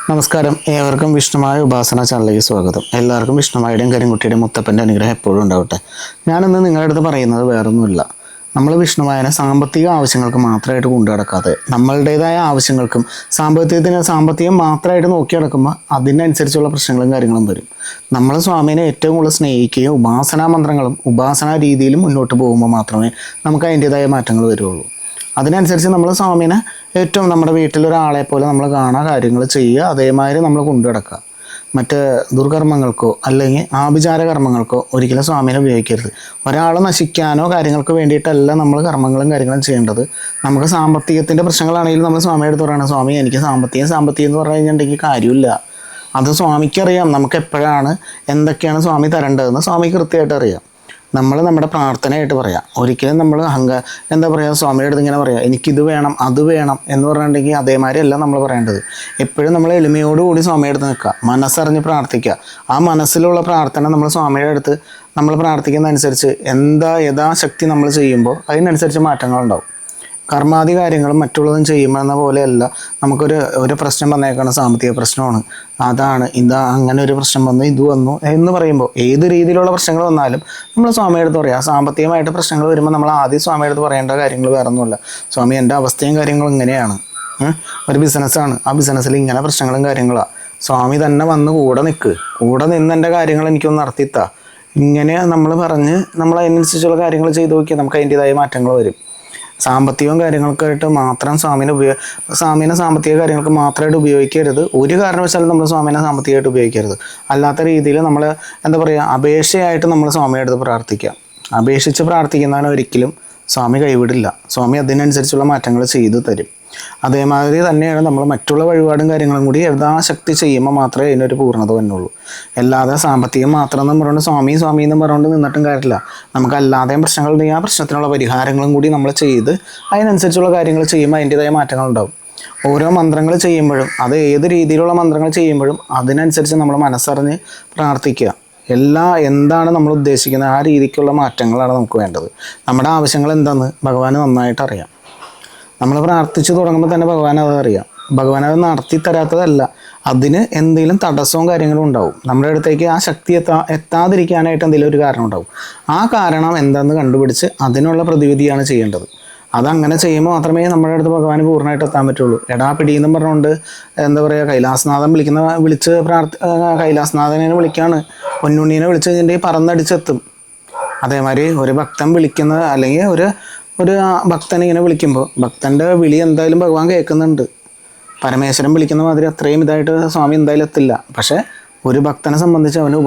നമസ്കാരം, ഏവർക്കും വിഷ്ണുമായ ഉപാസന ചാനലിലേക്ക് സ്വാഗതം. എല്ലാവർക്കും വിഷ്ണുമായുടെയും കരിങ്കുട്ടിയുടെയും മുത്തപ്പൻ്റെ അനുഗ്രഹം എപ്പോഴും ഉണ്ടാവട്ടെ. ഞാനിന്ന് നിങ്ങളുടെ അടുത്ത് പറയുന്നത് വേറൊന്നുമില്ല. നമ്മൾ വിഷ്ണുമായനെ സാമ്പത്തിക ആവശ്യങ്ങൾക്ക് മാത്രമായിട്ട് കൊണ്ടു നടക്കാതെ നമ്മളുടേതായ ആവശ്യങ്ങൾക്കും സാമ്പത്തികം മാത്രമായിട്ട് നോക്കി നടക്കുമ്പോൾ അതിനനുസരിച്ചുള്ള പ്രശ്നങ്ങളും കാര്യങ്ങളും വരും. നമ്മൾ സ്വാമീനെ ഏറ്റവും കൂടുതൽ സ്നേഹിക്കുകയും ഉപാസനാ മന്ത്രങ്ങളും ഉപാസനാ രീതിയിലും മുന്നോട്ട് പോകുമ്പോൾ മാത്രമേ നമുക്ക് അതിൻ്റേതായ മാറ്റങ്ങൾ വരുള്ളൂ. അതിനനുസരിച്ച് നമ്മൾ സ്വാമീനെ ഏറ്റവും നമ്മുടെ വീട്ടിലൊരാളെ പോലെ നമ്മൾ കാണുക, കാര്യങ്ങൾ ചെയ്യുക, അതേമാതിരി നമ്മൾ കൊണ്ടു നടക്കുക. മറ്റ് ദുർകർമ്മങ്ങൾക്കോ അല്ലെങ്കിൽ ആഭിചാര കർമ്മങ്ങൾക്കോ ഒരിക്കലും സ്വാമീനെ ഉപയോഗിക്കരുത്. ഒരാൾ നശിക്കാനോ കാര്യങ്ങൾക്ക് വേണ്ടിയിട്ടല്ല നമ്മൾ കർമ്മങ്ങളും കാര്യങ്ങളും ചെയ്യേണ്ടത്. നമുക്ക് സാമ്പത്തികത്തിൻ്റെ പ്രശ്നങ്ങളാണെങ്കിലും നമ്മൾ സ്വാമിയുടെ അടുത്ത് പറയണം, സ്വാമി എനിക്ക് സാമ്പത്തികം എന്ന് പറഞ്ഞു കഴിഞ്ഞിട്ടുണ്ടെങ്കിൽ കാര്യമില്ല. അത് സ്വാമിക്കറിയാം നമുക്ക് എപ്പോഴാണ് എന്തൊക്കെയാണ് സ്വാമി തരേണ്ടതെന്ന് സ്വാമിക്ക് കൃത്യമായിട്ട് അറിയാം. നമ്മൾ നമ്മുടെ പ്രാർത്ഥനയായിട്ട് പറയാം. ഒരിക്കലും നമ്മൾ എന്താ പറയുക, സ്വാമിയുടെ അടുത്ത് ഇങ്ങനെ പറയാം എനിക്കിത് വേണം അത് വേണം എന്ന് പറഞ്ഞിട്ടുണ്ടെങ്കിൽ അതേമാതിരി അല്ല നമ്മൾ പറയേണ്ടത്. എപ്പോഴും നമ്മൾ എളിമയോടുകൂടി സ്വാമിയുടെ അടുത്ത് നിൽക്കുക, മനസ്സറിഞ്ഞ് പ്രാർത്ഥിക്കുക. ആ മനസ്സിലുള്ള പ്രാർത്ഥന നമ്മൾ സ്വാമിയുടെ അടുത്ത് നമ്മൾ പ്രാർത്ഥിക്കുന്നതനുസരിച്ച് യഥാശക്തി നമ്മൾ ചെയ്യുമ്പോൾ അതിനനുസരിച്ച് മാറ്റങ്ങളുണ്ടാവും. കർമാദി കാര്യങ്ങളും മറ്റുള്ളതും ചെയ്യുമ്പോഴെന്ന പോലെയല്ല. നമുക്കൊരു പ്രശ്നം വന്നേക്കണം, സാമ്പത്തിക പ്രശ്നമാണ്, അതാണ് അങ്ങനെ ഒരു പ്രശ്നം വന്നു, ഇത് വന്നു എന്ന് പറയുമ്പോൾ ഏത് രീതിയിലുള്ള പ്രശ്നങ്ങൾ വന്നാലും നമ്മൾ സ്വാമിയുടെ അടുത്ത് പറയാം. സാമ്പത്തികമായിട്ട് പ്രശ്നങ്ങൾ വരുമ്പോൾ നമ്മൾ ആദ്യം സ്വാമിയുടെ അടുത്ത് പറയേണ്ട കാര്യങ്ങൾ വേറെ ഒന്നുമില്ല. സ്വാമി എൻ്റെ അവസ്ഥയും കാര്യങ്ങളും ഇങ്ങനെയാണ്, ഒരു ബിസിനസ്സാണ്, ആ ബിസിനസ്സിൽ ഇങ്ങനെ പ്രശ്നങ്ങളും കാര്യങ്ങളാണ്. സ്വാമി തന്നെ വന്ന് കൂടെ നിന്ന് എൻ്റെ കാര്യങ്ങൾ എനിക്കൊന്ന് നടത്തിത്താ. ഇങ്ങനെ നമ്മൾ പറഞ്ഞ് നമ്മൾ അതിനനുസരിച്ചുള്ള കാര്യങ്ങൾ ചെയ്ത് നോക്കിയാൽ നമുക്ക് അതിൻ്റേതായ മാറ്റങ്ങൾ വരും. സാമ്പത്തികവും കാര്യങ്ങൾക്കായിട്ട് മാത്രം സ്വാമീനെ സാമ്പത്തിക കാര്യങ്ങൾക്ക് മാത്രമായിട്ട് ഉപയോഗിക്കരുത്. ഒരു കാരണവശാലും നമ്മൾ സ്വാമീനെ സാമ്പത്തികമായിട്ട് ഉപയോഗിക്കരുത്. അല്ലാത്ത രീതിയിൽ നമ്മൾ എന്താ പറയുക, അപേക്ഷയായിട്ട് നമ്മൾ സ്വാമിയുടെ അടുത്ത് പ്രാർത്ഥിക്കുക. അപേക്ഷിച്ച് പ്രാർത്ഥിക്കുന്നതിന് ഒരിക്കലും സ്വാമി കൈവിടില്ല. സ്വാമി അതിനനുസരിച്ചുള്ള മാറ്റങ്ങൾ ചെയ്തു തരും. അതേമാതിരി തന്നെയാണ് നമ്മൾ മറ്റുള്ള വഴിപാടും കാര്യങ്ങളും കൂടി യഥാശക്തി ചെയ്യുമ്പോൾ മാത്രമേ അതിനൊരു പൂർണ്ണത വന്നുള്ളൂ. അല്ലാതെ സാമ്പത്തികം മാത്രം എന്ന് പറഞ്ഞുകൊണ്ട് സ്വാമി എന്ന് പറഞ്ഞുകൊണ്ട് നിന്നിട്ടും കാര്യമില്ല. നമുക്ക് അല്ലാതെയും പ്രശ്നങ്ങളുണ്ടെങ്കിൽ ആ പ്രശ്നത്തിനുള്ള പരിഹാരങ്ങളും കൂടി നമ്മൾ ചെയ്ത് അതിനനുസരിച്ചുള്ള കാര്യങ്ങൾ ചെയ്യുമ്പോൾ അതിൻ്റേതായ മാറ്റങ്ങളുണ്ടാവും. ഓരോ മന്ത്രങ്ങൾ ചെയ്യുമ്പോഴും അത് ഏത് രീതിയിലുള്ള മന്ത്രങ്ങൾ ചെയ്യുമ്പോഴും അതിനനുസരിച്ച് നമ്മൾ മനസ്സറിഞ്ഞ് പ്രാർത്ഥിക്കുക. എന്താണ് നമ്മൾ ഉദ്ദേശിക്കുന്നത് ആ രീതിക്കുള്ള മാറ്റങ്ങളാണ് നമുക്ക് വേണ്ടത്. നമ്മുടെ ആവശ്യങ്ങൾ എന്താണെന്ന് ഭഗവാന് നന്നായിട്ട് അറിയാം. നമ്മൾ പ്രാർത്ഥിച്ച് തുടങ്ങുമ്പോൾ തന്നെ ഭഗവാൻ അതറിയാം. ഭഗവാൻ അത് നടത്തി തരാത്തതല്ല, അതിന് എന്തെങ്കിലും തടസ്സവും കാര്യങ്ങളും ഉണ്ടാവും. നമ്മുടെ അടുത്തേക്ക് ആ ശക്തി എത്താതിരിക്കാനായിട്ട് എന്തെങ്കിലും ഒരു കാരണം ഉണ്ടാവും. ആ കാരണം എന്താണെന്ന് കണ്ടുപിടിച്ച് അതിനുള്ള പ്രതിവിധിയാണ് ചെയ്യേണ്ടത്. അതങ്ങനെ ചെയ്യുമ്പോൾ മാത്രമേ നമ്മുടെ അടുത്ത് ഭഗവാന് പൂർണ്ണമായിട്ട് എത്താൻ പറ്റുള്ളൂ. എടാ പിടിയെന്നും പറഞ്ഞുകൊണ്ട് എന്താ പറയുക, കൈലാസനാഥൻ കൈലാസനാഥനെ വിളിക്കുകയാണ്, പൊന്നുണ്ണീനെ വിളിച്ച് കഴിഞ്ഞിട്ടുണ്ടെങ്കിൽ പറന്നടിച്ചെത്തും. അതേമാതിരി ഒരു ഭക്തൻ വിളിക്കുന്നത് അല്ലെങ്കിൽ ഒരു ഭക്തനെ ഇങ്ങനെ വിളിക്കുമ്പോൾ ഭക്തൻ്റെ വിളി എന്തായാലും ഭഗവാൻ കേൾക്കുന്നുണ്ട്. പരമേശ്വരൻ വിളിക്കുന്ന മാതിരി അത്രയും ഇതായിട്ട് സ്വാമി എന്തായാലും എത്തില്ല. പക്ഷേ ഒരു ഭക്തനെ സംബന്ധിച്ച് അവന്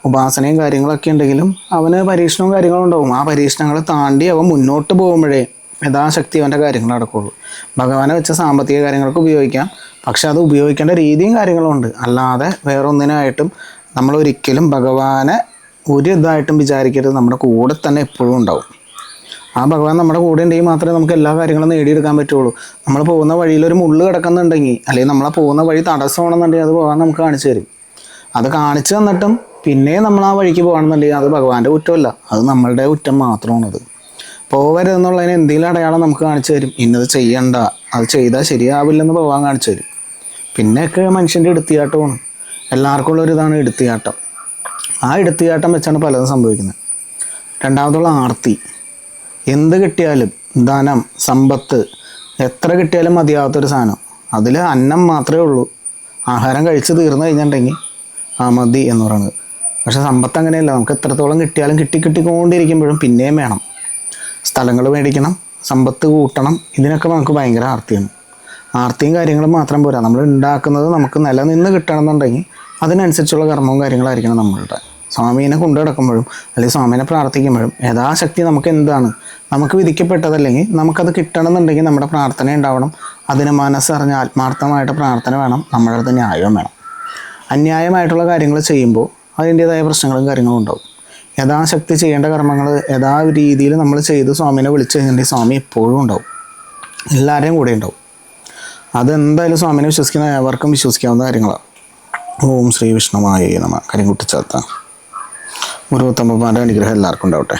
ഉപാസനയും കാര്യങ്ങളൊക്കെ ഉണ്ടെങ്കിലും അവന് പരീക്ഷണവും കാര്യങ്ങളും ഉണ്ടാവും. ആ പരീക്ഷണങ്ങൾ താണ്ടി അവൻ മുന്നോട്ട് പോകുമ്പോഴേ യഥാശക്തി അവൻ്റെ കാര്യങ്ങൾ നടക്കുള്ളൂ. ഭഗവാനെ വെച്ച സാമ്പത്തിക കാര്യങ്ങൾക്ക് ഉപയോഗിക്കാം, പക്ഷെ അത് ഉപയോഗിക്കേണ്ട രീതിയും കാര്യങ്ങളും ഉണ്ട്. അല്ലാതെ വേറൊന്നിനായിട്ടും നമ്മൾ ഒരിക്കലും ഭഗവാനെ ഒരു ഇതായിട്ടും വിചാരിക്കരുത്. നമ്മുടെ കൂടെ തന്നെ എപ്പോഴും ഉണ്ടാവും. ആ ഭഗവാൻ നമ്മുടെ കൂടെ ഉണ്ടെങ്കിൽ മാത്രമേ നമുക്ക് എല്ലാ കാര്യങ്ങളും നേടിയെടുക്കാൻ പറ്റുള്ളൂ. നമ്മൾ പോകുന്ന വഴിയിൽ ഒരു മുള്ള് കിടക്കുന്നുണ്ടെങ്കിൽ അല്ലെങ്കിൽ നമ്മളെ പോകുന്ന വഴി തടസ്സമാണെന്നുണ്ടെങ്കിൽ അത് ഭഗവാൻ നമുക്ക് കാണിച്ചു തരും. അത് കാണിച്ചു തന്നിട്ടും പിന്നെ നമ്മൾ ആ വഴിക്ക് പോകണമെന്നുണ്ടെങ്കിൽ അത് ഭഗവാന്റെ കുറ്റമല്ല, അത് നമ്മളുടെ കുറ്റം മാത്രമാണത്. പോകരുതെന്നുള്ളതിന് എന്തെങ്കിലും അടയാളം നമുക്ക് കാണിച്ചു തരും. ഇന്നത് ചെയ്യണ്ട, അത് ചെയ്താൽ ശരിയാവില്ലെന്ന് ഭഗവാൻ കാണിച്ചു തരും. പിന്നെയൊക്കെ മനുഷ്യൻ്റെ എടുത്തിയാട്ടമാണ്. എല്ലാവർക്കും ഉള്ളൊരിതാണ് എടുത്തിയാട്ടം. ആ എടുത്തിയാട്ടം വെച്ചാണ് പലതും സംഭവിക്കുന്നത്. രണ്ടാമതുള്ള ആർത്തി. എന്ത് കിട്ടിയാലും, ധനം, സമ്പത്ത് എത്ര കിട്ടിയാലും മതിയാവാത്തൊരു സാധനം. അതിൽ അന്നം മാത്രമേ ഉള്ളൂ. ആഹാരം കഴിച്ച് തീർന്നു കഴിഞ്ഞിട്ടുണ്ടെങ്കിൽ മതി എന്ന് പറയുന്നത്. പക്ഷെ സമ്പത്ത് അങ്ങനെയല്ല. നമുക്ക് എത്രത്തോളം കിട്ടിയാലും കിട്ടിക്കൊണ്ടിരിക്കുമ്പോഴും പിന്നെയും വേണം. സ്ഥലങ്ങൾ മേടിക്കണം, സമ്പത്ത് കൂട്ടണം, ഇതിനൊക്കെ നമുക്ക് ഭയങ്കര ആർത്തിയാണ്. ആർത്തിയും കാര്യങ്ങളും മാത്രം പോരാ, നമ്മൾ ഉണ്ടാക്കുന്നത് നമുക്ക് നിലനിന്ന് കിട്ടണമെന്നുണ്ടെങ്കിൽ അതിനനുസരിച്ചുള്ള കർമ്മവും കാര്യങ്ങളായിരിക്കണം നമ്മളുടെ. സ്വാമീനെ കൊണ്ടു നടക്കുമ്പോഴും അല്ലെങ്കിൽ സ്വാമീനെ പ്രാർത്ഥിക്കുമ്പോഴും യഥാശക്തി നമുക്ക് എന്താണ് നമുക്ക് വിധിക്കപ്പെട്ടതല്ലെങ്കിൽ നമുക്കത് കിട്ടണമെന്നുണ്ടെങ്കിൽ നമ്മുടെ പ്രാർത്ഥന ഉണ്ടാവണം. അതിന് മനസ്സറിഞ്ഞ് ആത്മാർത്ഥമായിട്ട് പ്രാർത്ഥന വേണം. നമ്മുടെ അടുത്ത് ന്യായവും വേണം. അന്യായമായിട്ടുള്ള കാര്യങ്ങൾ ചെയ്യുമ്പോൾ അതിൻ്റേതായ പ്രശ്നങ്ങളും കാര്യങ്ങളും ഉണ്ടാവും. യഥാശക്തി ചെയ്യേണ്ട കർമ്മങ്ങൾ യഥാ രീതിയിൽ നമ്മൾ ചെയ്ത് സ്വാമീനെ വിളിച്ചു കഴിഞ്ഞിട്ടുണ്ടെങ്കിൽ സ്വാമി എപ്പോഴും ഉണ്ടാവും, എല്ലാവരെയും കൂടെ ഉണ്ടാവും. അതെന്തായാലും സ്വാമീനെ വിശ്വസിക്കുന്ന ഏവർക്കും വിശ്വസിക്കാവുന്ന കാര്യങ്ങളാണ്. ഓം ശ്രീ വിഷ്ണുമായ നമഃ. കരിങ്കുട്ടിച്ചാത്ത ഗുരുത്തമ്മമാരുടെ അനുഗ്രഹം എല്ലാവർക്കും ഉണ്ടാവട്ടെ.